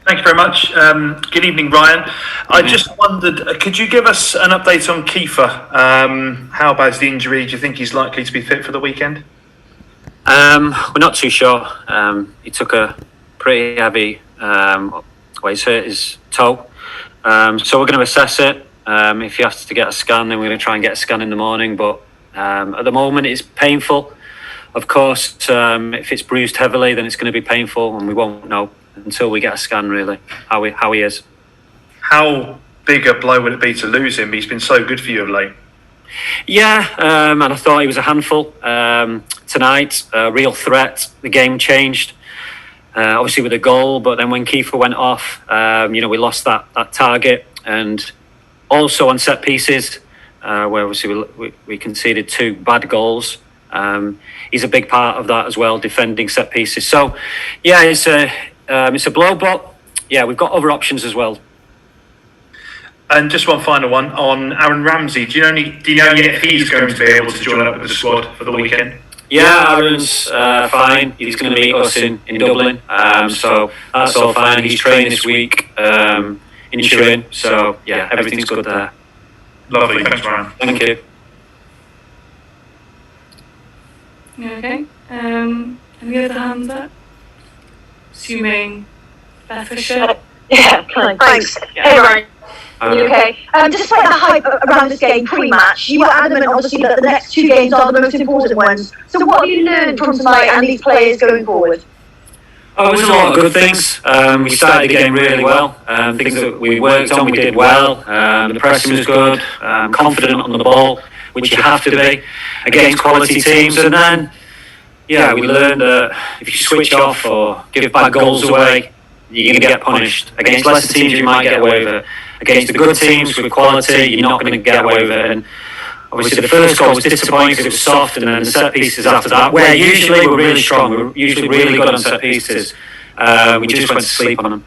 Thank you very much. Good evening, Ryan. I just wondered, could you give us an update on Kiefer? How bad's the injury? Do you think he's likely to be fit for the weekend? We're not too sure. He took a pretty heavy, he's hurt his toe. So we're going to assess it. If he has to get a scan, then we're going to try and get a scan in the morning. But at the moment, it's painful. Of course, if it's bruised heavily, then it's going to be painful, and we won't know until we get a scan, really, how he is. How big a blow would it be to lose him? He's been so good for you of late. Yeah, and I thought he was a handful tonight, a real threat. The game changed, obviously with a goal, but then when Kiefer went off, we lost that target, and also on set pieces, where obviously we conceded 2 bad goals. He's a big part of that as well, defending set pieces. So, yeah, it's a blow, but yeah, we've got other options as well. And just one final one on Aaron Ramsey. Do you know yet if he's going to be able to join up with the squad for the weekend? Yeah, Aaron's fine. He's going to meet us in Dublin. So that's all fine. He's training this week in Turin. So yeah, everything's good there. Lovely. Thanks, Ryan. Thank you. Okay. Any other hands up? Assuming Beth Fisher. Yeah, thanks. Hey, Ryan. You okay? Despite the hype around this game pre-match, you were adamant, obviously, that the next 2 games are the most important ones. So what have you learned from tonight and these players going forward? Oh, it was a lot of good things. We started the game really well. Things that we worked on, we did well. The pressing was good, confident on the ball, which you have to be against quality teams. And then, yeah, we learned that if you switch off or give bad goals away, you're going to get punished. Against lesser teams, you might get away with it. Against the good teams with quality, you're not going to get away with it. And obviously, the first goal was disappointing because it was soft, and then the set pieces after that, where usually we're really strong, we're usually really good on set pieces. We just went to sleep on them.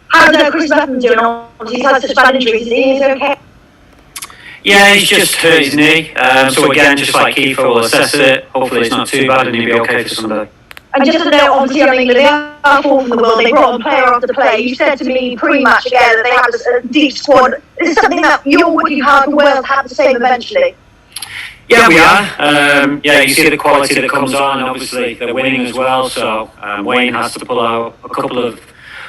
How's Chris Bevan doing? He's had such bad injuries. Is he okay? Yeah, he's just hurt his knee. So again, just like Kiefer, we'll assess it. Hopefully, it's not too bad, and he'll be okay for Sunday. And just to note, obviously, I mean, they are 4th in the world. They brought on player after player. You said to me pre-match again that they have a deep squad. Is this something that you're working hard for Wales to have the same eventually? Yeah, we are. Yeah, you see the quality that comes on, and obviously they're winning as well. So Wayne has to pull out a couple of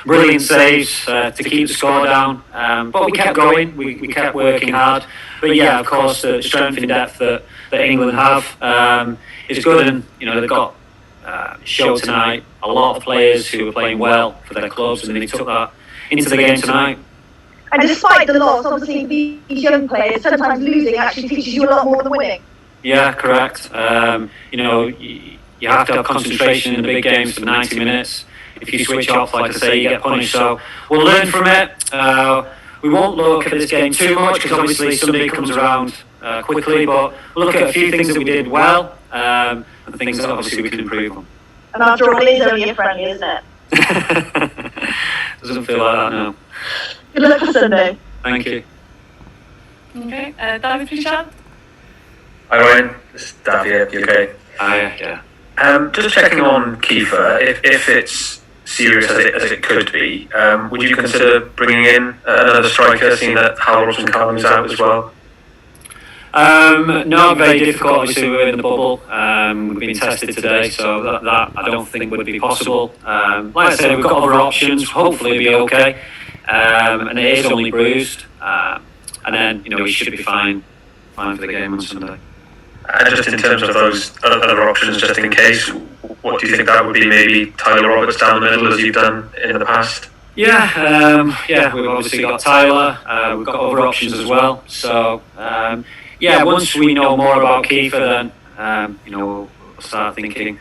brilliant saves to keep the score down. But we kept going. We kept working hard. But yeah, of course, the strength and depth that England have is good, and they've got. Show tonight a lot of players who were playing well for their clubs, and they took that into the game tonight. And despite the loss, obviously these young players, sometimes losing actually teaches you a lot more than winning. Yeah, correct. You have to have concentration in the big games for 90 minutes. If you switch off, like I say, you get punished. So we'll learn from it. We won't look at this game too much because obviously Sunday comes around quickly, but we'll look at a few things that we did well. And things that obviously we can improve on. And after all, it is only a friendly, isn't it? Doesn't feel like that, no. Good luck for Sunday. Thank you. Okay, David Pichard. Hi Ryan, this is Dav here, you okay? Yeah. Just checking on Kiefer, if it's serious as it could be, would you consider bringing in another striker, seeing that Hal Robson-Callum is out as well? No, very difficult. Obviously, we're in the bubble. We've been tested today, so that I don't think would be possible. Like I said, we've got other options. Hopefully, it'll be okay. And it is only bruised. And then, he should be fine for the game on Sunday. And just in terms of those other options, just in case, what do you think that would be? Maybe Tyler Roberts down the middle, as you've done in the past? Yeah, we've obviously got Tyler. We've got other options as well. So. Once we know more about Kiefer, then we'll start thinking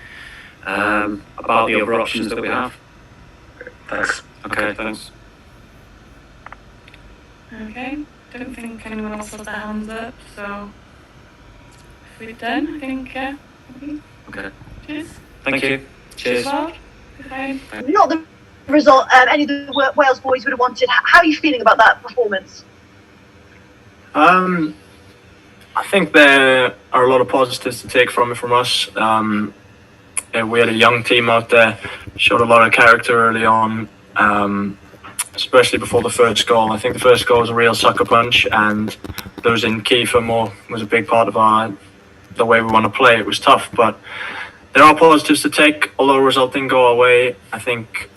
about the other options that we have. Thanks. Okay, thanks. Okay, don't think anyone else has their hands up, so if we're done, I think. Okay. Cheers. Thank you. Cheers. Well, goodbye. Not the result any of the Wales boys would have wanted. How are you feeling about that performance? I think there are a lot of positives to take from it from us. We had a young team out there, showed a lot of character early on, especially before the first goal. I think the first goal was a real sucker punch, and losing Kiefer was a big part of the way we want to play. It was tough, but there are positives to take. Although the result didn't go our way, I think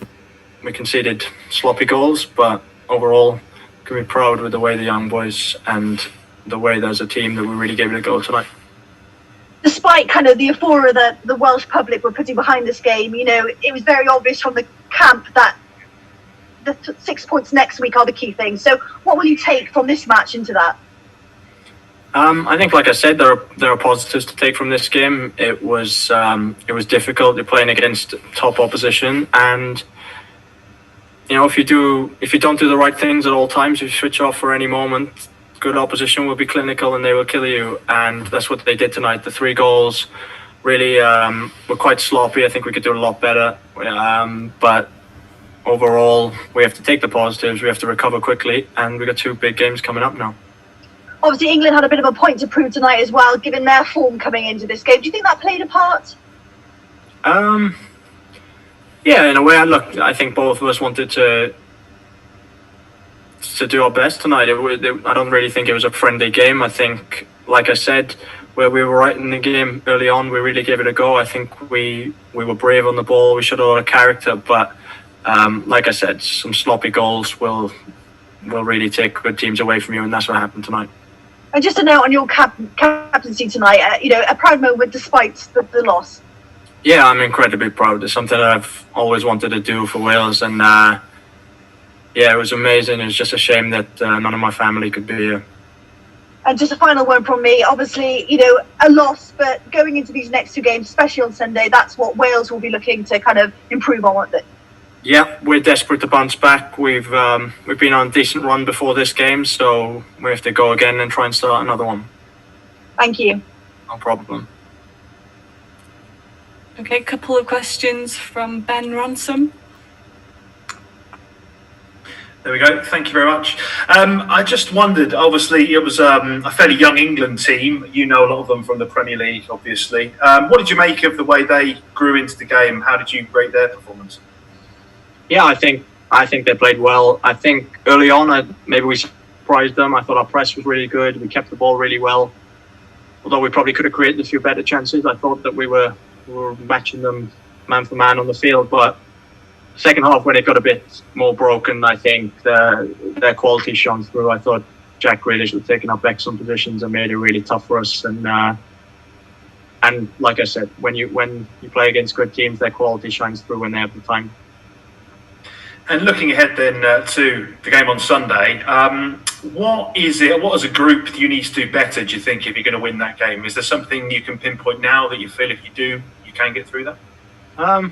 we conceded sloppy goals, but overall, can be proud with the way the young boys and the way there's a team that we really gave it a go tonight. Despite kind of the euphoria that the Welsh public were putting behind this game, it was very obvious from the camp that the 6 points next week are the key things. So what will you take from this match into that? I think, like I said, there are positives to take from this game. It was difficult. You're playing against top opposition, and if you don't do the right things at all times, if you switch off for any moment, good opposition will be clinical and they will kill you. And that's what they did tonight. The 3 goals really were quite sloppy. I think we could do a lot better. But overall, we have to take the positives. We have to recover quickly, and we've got 2 big games coming up now. Obviously, England had a bit of a point to prove tonight as well, given their form coming into this game. Do you think that played a part? Yeah, in a way. I think both of us wanted to do our best tonight. I don't really think it was a friendly game. I think, like I said, where we were right in the game early on, we really gave it a go. I think we were brave on the ball. We showed a lot of character, but like I said, some sloppy goals will really take good teams away from you, and that's what happened tonight. And just a note on your captaincy tonight, a proud moment despite the loss. Yeah, I'm incredibly proud. It's something that I've always wanted to do for Wales, and it was amazing. It was just a shame that none of my family could be here. And just a final word from me. Obviously, a loss, but going into these next 2 games, especially on Sunday, that's what Wales will be looking to kind of improve on, won't they? Yeah, we're desperate to bounce back. We've been on a decent run before this game, so we have to go again and try and start another one. Thank you. No problem. Okay, couple of questions from Ben Ransom. There we go. Thank you very much. I just wondered, obviously, it was a fairly young England team. You know a lot of them from the Premier League, obviously. What did you make of the way they grew into the game? How did you rate their performance? Yeah, I think they played well. I think early on, maybe we surprised them. I thought our press was really good. We kept the ball really well. Although we probably could have created a few better chances. I thought that we were matching them man for man on the field. But second half, when it got a bit more broken, I think their quality shone through. I thought Jack Grealish was taking up excellent positions and made it really tough for us. And like I said, when you play against good teams, their quality shines through when they have the time. And looking ahead then to the game on Sunday, what as a group do you need to do better, do you think, if you're going to win that game? Is there something you can pinpoint now that you feel if you do, you can get through that?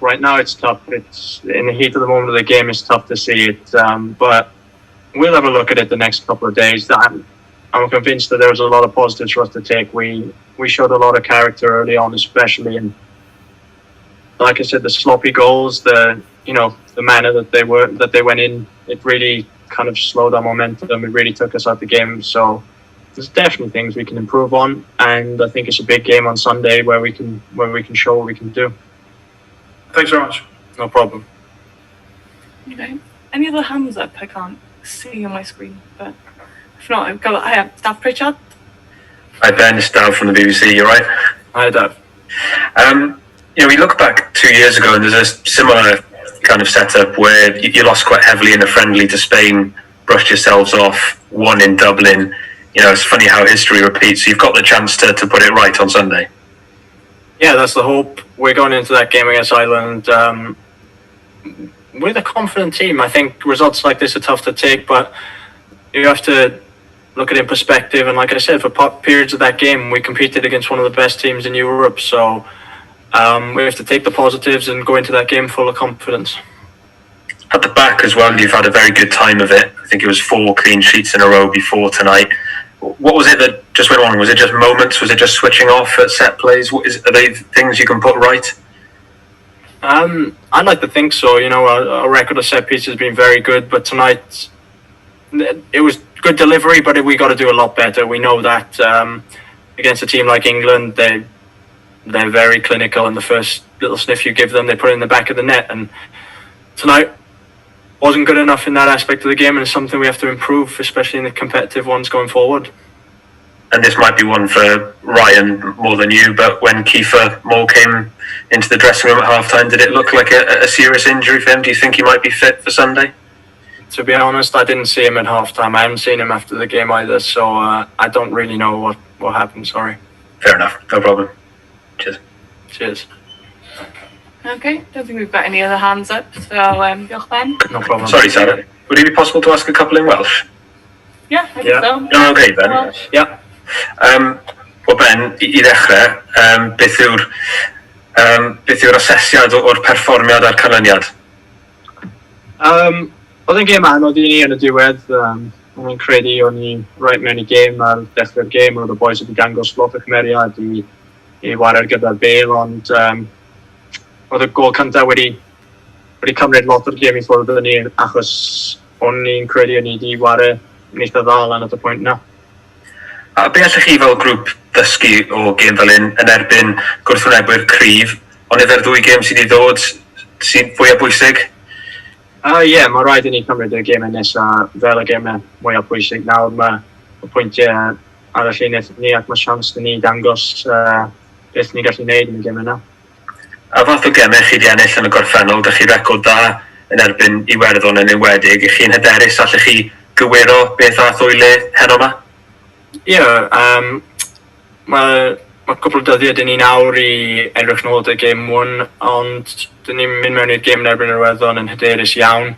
Right now it's tough. It's in the heat of the moment of the game, it's tough to see it. But we'll have a look at it the next couple of days. I'm convinced that there was a lot of positives for us to take. We showed a lot of character early on, especially, and like I said, the sloppy goals, the manner that they went in, it really kind of slowed our momentum. It really took us out the game. So there's definitely things we can improve on, and I think it's a big game on Sunday where we can show what we can do. Thanks very much. No problem. Okay. Any other hands up? I can't see on my screen, but if not, I have Stav Pritchard. Hi Ben, it's Dave from the BBC. You're right. Hi, Dave. We look back 2 years ago, and there's a similar kind of setup where you lost quite heavily in the friendly to Spain, brushed yourselves off, won in Dublin. It's funny how history repeats. You've got the chance to put it right on Sunday. Yeah, that's the hope. We're going into that game against Ireland with a confident team. I think results like this are tough to take, but you have to look at it in perspective. And like I said, for periods of that game, we competed against one of the best teams in Europe. So we have to take the positives and go into that game full of confidence. At the back as well, you've had a very good time of it. I think it was 4 clean sheets in a row before tonight. What was it that just went wrong? Was it just moments? Was it just switching off at set plays? Are they things you can put right? I'd like to think so. Our record of set pieces has been very good, but tonight it was good delivery, but we got to do a lot better. We know that against a team like England, they're very clinical, and the first little sniff you give them, they put it in the back of the net. And tonight wasn't good enough in that aspect of the game, and it's something we have to improve, especially in the competitive ones going forward. And this might be one for Ryan more than you, but when Kiefer Moore came into the dressing room at half-time, did it look like a serious injury for him? Do you think he might be fit for Sunday? To be honest, I didn't see him at half-time. I haven't seen him after the game either, so I don't really know what happened, sorry. Fair enough, no problem. Cheers. Cheers. Okay, don't think we've got any other hands up, so diolch Ben. No problem. Sorry, Sarah. Would it be possible to ask a couple in Welsh? Yeah, I think so. No, okay, Ben. Well, Yeah. Wel Ben, i ddechrau, beth yw'r asesiad o'r perfformiad a'r canlyniad? Oedd yn gêm anodd i ni yn y diwedd. O'n credu o'n i right mewn i gêm ar dechrau'r gêm, oedd y boys wedi dangos lot o cymeriad i wario gyda'r bel, ond oedd y gol cyntaf wedi cymryd lot o'r gêm i ffwrdd yn ni, achos o'n i'n credu o'n i wedi wario yn eitha dda lan at y pwynt na. A be allech chi fel grŵp ddysgu o gêm fel un yn erbyn gwrthwynebwyr cryf, ond yfe'r ddwy gêm sydd wedi dod sy'n fwyaf bwysig? Ie, mae rhaid i ni cymryd y gemau nesaf fel y gemau mwyaf pwysig. Nawr mae y pwyntiau ar y llunydd ni ac mae sians i ni dangos beth ni'n gallu gwneud yn y gemau yna. A fath o gemau chi wedi ennill yn y gorffennol, ydych chi record da yn erbyn Iwerddon yn enwedig. Ych chi'n hyderus allech chi gywiro beth ath o'i le heno yma? Ie, mae cwpl o dyddiau dyn ni nawr i edrych nôl y gêm 1, ond dyn ni'n mynd mewn i'r gêm yn erbyn yr Iwerddon yn hyderus iawn.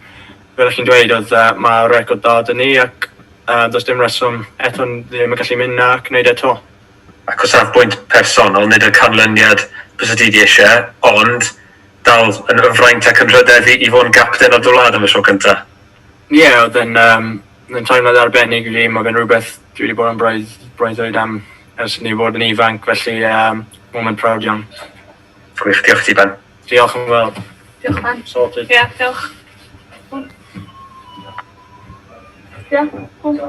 Fel chi'n dweud, oedd mae'r record da dyn ni, ac does dim reswm eto ddim yn gallu mynd a gwneud eto. Ac o safbwynt personol, nid y canlyniad bys ydi di eisiau, ond dal yn fraint ac yn rhydeddu i fod yn gapten o'r dwlad am y tro cyntaf. Ie, oedd yn teimlad arbennig i fi. Mae fe'n rhywbeth dwi wedi bod yn breuddwyd am ers ni fod yn ifanc, felly moment proud iawn. Gwych, diolch ti Ben. Diolch yn fawr. Diolch Ben. Sorted. Ie, diolch. Ie, cool.